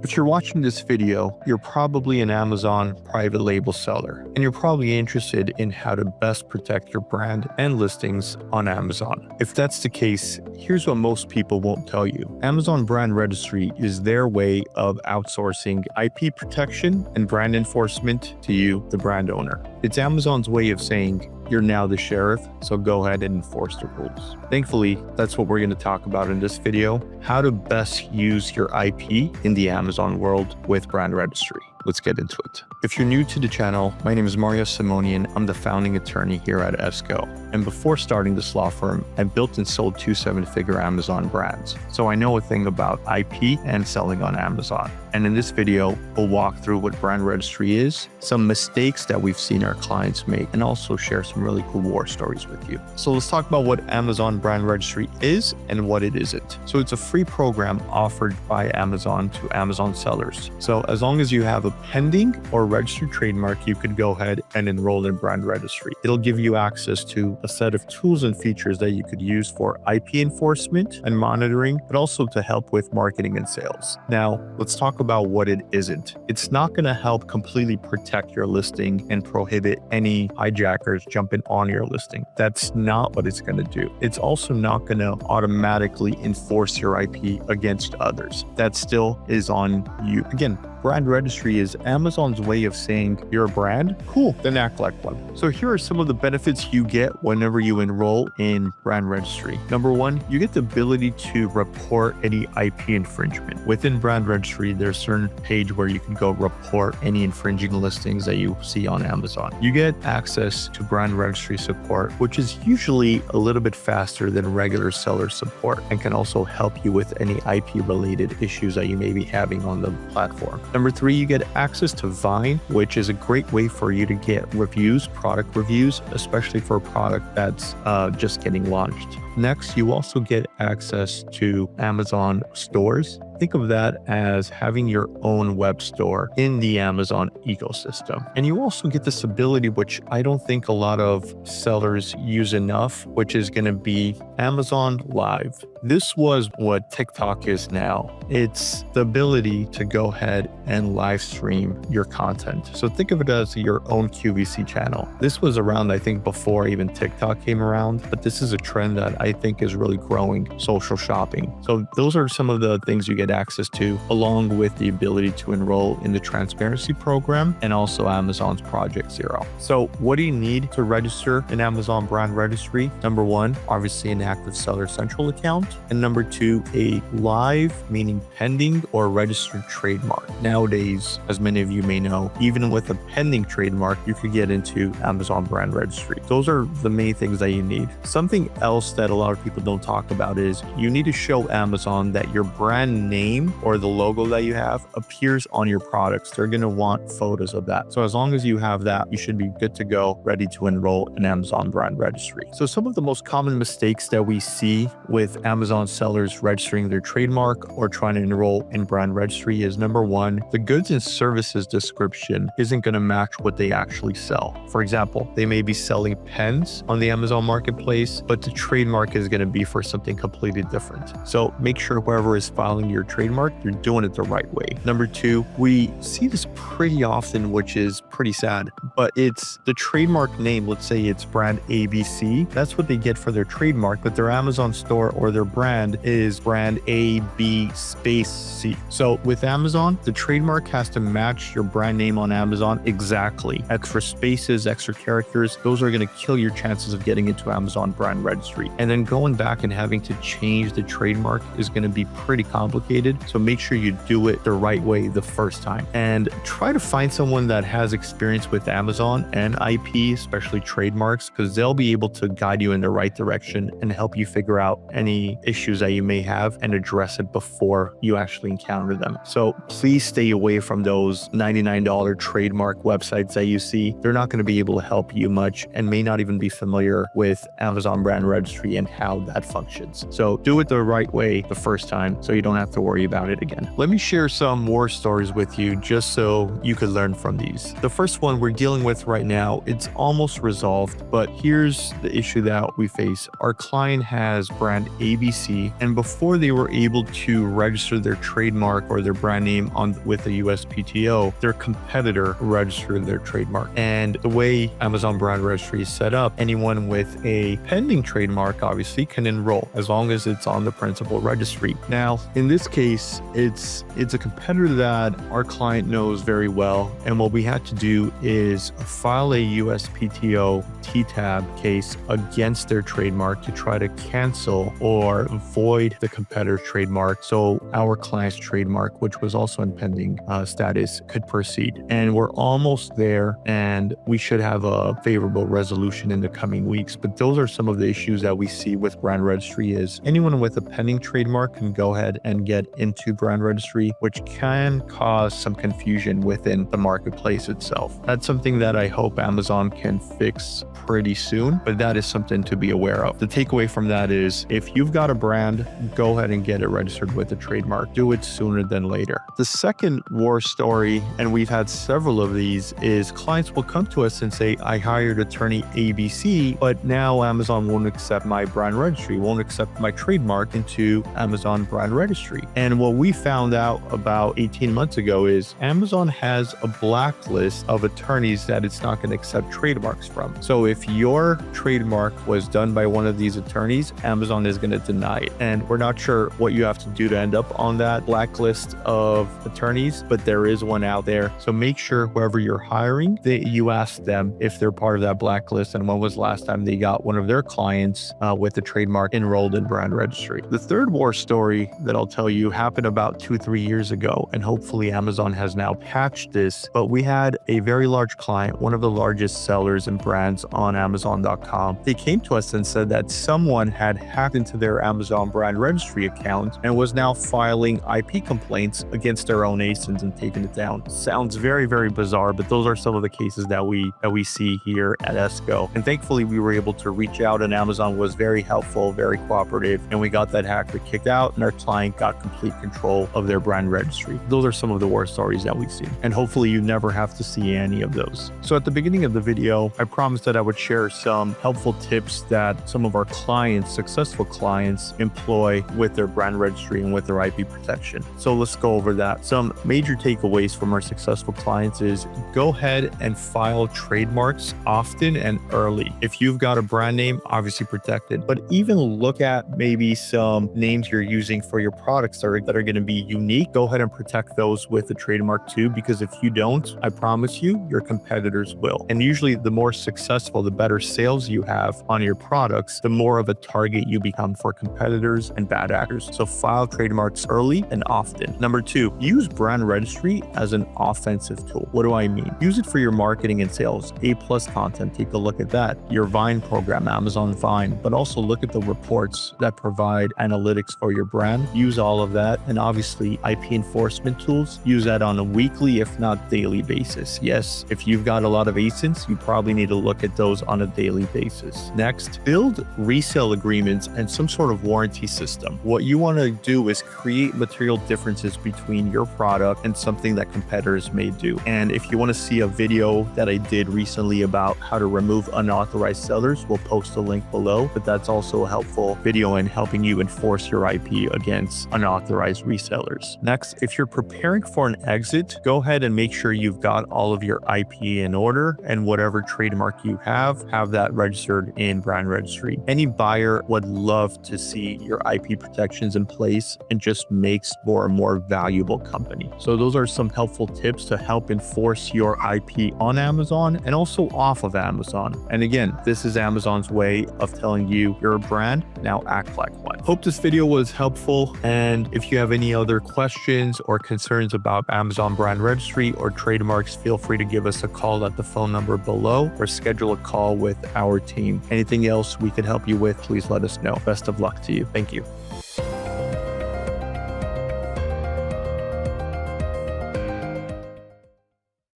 If you're watching this video, you're probably an Amazon private label seller, and you're probably interested in how to best protect your brand and listings on Amazon. If that's the case, here's what most people won't tell you. Amazon Brand Registry is their way of outsourcing IP protection and brand enforcement to you, the brand owner. It's Amazon's way of saying, you're now the sheriff, so go ahead and enforce the rules. Thankfully, that's what we're going to talk about in this video, how to best use your IP in the Amazon world with Brand Registry. Let's get into it. If you're new to the channel, my name is Simonyan. I'm the founding attorney here at ESQgo. And before starting this law firm, I built and sold 2 7-figure Amazon brands. So I know a thing about IP and selling on Amazon. And in this video, we'll walk through what Brand Registry is, some mistakes that we've seen our clients make, and also share some really cool war stories with you. So let's talk about what Amazon Brand Registry is and what it isn't. So it's a free program offered by Amazon to Amazon sellers. So as long as you have a pending or registered trademark, you could go ahead and enroll in Brand Registry. It'll give you access to a set of tools and features that you could use for IP enforcement and monitoring, but also to help with marketing and sales. Now, let's talk about what it isn't. It's not going to help completely protect your listing and prohibit any hijackers jumping on your listing. That's not what it's going to do. It's also not going to automatically enforce your IP against others. That still is on you. Again, Brand Registry is Amazon's way of saying you're a brand, cool, then act like one. So here are some of the benefits you get whenever you enroll in Brand Registry. Number one, you get the ability to report any IP infringement. Within Brand Registry, there's a certain page where you can go report any infringing listings that you see on Amazon. You get access to Brand Registry support, which is usually a little bit faster than regular seller support and can also help you with any IP related issues that you may be having on the platform. Number 3, you get access to Vine, which is a great way for you to get reviews, product reviews, especially for a product that's just getting launched. Next, you also get access to Amazon stores. Think of that as having your own web store in the Amazon ecosystem. And you also get this ability, which I don't think a lot of sellers use enough, which is going to be Amazon Live. This was what TikTok is now. It's the ability to go ahead and live stream your content. So think of it as your own QVC channel. This was around, I think, before even TikTok came around, but this is a trend that I think is really growing, social shopping. So those are some of the things you get access to, along with the ability to enroll in the transparency program and also Amazon's Project Zero. So what do you need to register in Amazon Brand Registry? Number 1, obviously an active Seller Central account. And number 2, a live, meaning pending or registered trademark. Nowadays, as many of you may know, even with a pending trademark, you could get into Amazon Brand Registry. Those are the main things that you need. Something else that a lot of people don't talk about is you need to show Amazon that your brand name or the logo that you have appears on your products. They're going to want photos of that. So as long as you have that, you should be good to go, ready to enroll in Amazon Brand Registry. So some of the most common mistakes that we see with Amazon sellers registering their trademark or trying to enroll in Brand Registry is number 1, the goods and services description isn't going to match what they actually sell. For example, they may be selling pens on the Amazon marketplace, but the trademark is going to be for something completely different. So make sure whoever is filing your trademark, you're doing it the right way. Number 2, we see this pretty often, which is pretty sad, but it's the trademark name. Let's say it's brand ABC. That's what they get for their trademark, but their Amazon store or their brand is brand AB space C. So with Amazon, the trademark has to match your brand name on Amazon exactly. Extra spaces, extra characters, those are going to kill your chances of getting into Amazon Brand Registry. And then going back and having to change the trademark is going to be pretty complicated. So make sure you do it the right way the first time. And try to find someone that has experience with Amazon and IP, especially trademarks, because they'll be able to guide you in the right direction and help you figure out any issues that you may have and address it before you actually encounter them. So please stay away from those $99 trademark websites that you see. They're not going to be able to help you much and may not even be familiar with Amazon Brand Registry and how that functions. So do it the right way the first time so you don't have to worry about it again. Let me share some more stories with you just so you could learn from these. The first one we're dealing with right now, it's almost resolved, but here's the issue that we face. Our client has brand ABC, and before they were able to register their trademark or their brand name with the USPTO, their competitor registered their trademark. And the way Amazon Brand Registry is set up, anyone with a pending trademark obviously can enroll as long as it's on the principal registry. Now, in this case, it's a competitor that our client knows very well, and what we had to do is file a USPTO TTAB case against their trademark to try to cancel or void the competitor trademark so our client's trademark, which was also in pending status, could proceed. And we're almost there, and we should have a favorable resolution in the coming weeks. But those are some of the issues that we see with Brand Registry. Is anyone with a pending trademark can go ahead and get into Brand Registry, which can cause some confusion within the marketplace itself. That's something that I hope Amazon can fix pretty soon, but that is something to be aware of. The takeaway from that is if you've got a brand, go ahead and get it registered with a trademark. Do it sooner than later. The second war story, and we've had several of these, is clients will come to us and say, I hired attorney ABC, but now Amazon won't accept my brand registry, won't accept my trademark into Amazon Brand Registry. And what we found out about 18 months ago is Amazon has a blacklist of attorneys that it's not going to accept trademarks from. So if your trademark was done by one of these attorneys, Amazon is going to deny it. And we're not sure what you have to do to end up on that blacklist of attorneys, but there is one out there. So make sure whoever you're hiring, that you ask them if they're part of that blacklist and when was the last time they got one of their clients with the trademark enrolled in Brand Registry. The third war story that I'll tell you happened about 2-3 years ago, and hopefully Amazon has now patched this, but we had a very large client, one of the largest sellers and brands on Amazon.com. They came to us and said that someone had hacked into their Amazon Brand Registry account and was now filing IP complaints against their own ASINs and taking it down. Sounds very, very bizarre, but those are some of the cases that we see here at ESQgo. And thankfully, we were able to reach out, and Amazon was very helpful, very cooperative, and we got that hacker kicked out, and our client got complete control of their brand registry. Those are some of the war stories that we see, and hopefully you never have to see any of those. So at the beginning of the video, I promised that I would share some helpful tips that some of our clients, successful clients, employ with their brand registry and with their IP protection. So let's go over that. Some major takeaways from our successful clients is go ahead and file trademarks often and early. If you've got a brand name, obviously protected, but even look at maybe some names you're using for your products that are going to be unique. Go ahead and protect those with the trademark too, because if you don't, I promise you, your competitors will. And usually the more successful, the better sales you have on your products, the more of a target you become for competitors and bad actors. So file trademarks early and often. Number 2, use Brand Registry as an offensive tool. What do I mean? Use it for your marketing and sales. A+ content, take a look at that. Your Vine program, Amazon Vine, but also look at the reports that provide analytics for your brand. Use all of that. And obviously IP enforcement tools, use that on a weekly, if not daily basis. Yes, if you've got a lot of ASINs, you probably need to look at those on a daily basis. Next, build resale agreements and some sort of warranty system. What you want to do is create material differences between your product and something that competitors may do. And if you want to see a video that I did recently about how to remove unauthorized sellers, we'll post a link below, but that's also a helpful video in helping you enforce your IP against unauthorized resellers. Next, if you're preparing for an exit, go ahead and make sure you've got all of your IP in order, and whatever trademark you have that registered in Brand Registry. Any buyer would love to see your IP protections in place and just makes for a more valuable company. So those are some helpful tips to help enforce your IP on Amazon and also off of Amazon. And again, this is Amazon's way of telling you you're a brand, now act like one. Hope this video was helpful. And if you have any other questions or concerns about Amazon Brand Registry or trademarks, feel free to give us a call at the phone number below or schedule a call with our team. Anything else we can help you with, please let us know. Best of luck to you. Thank you.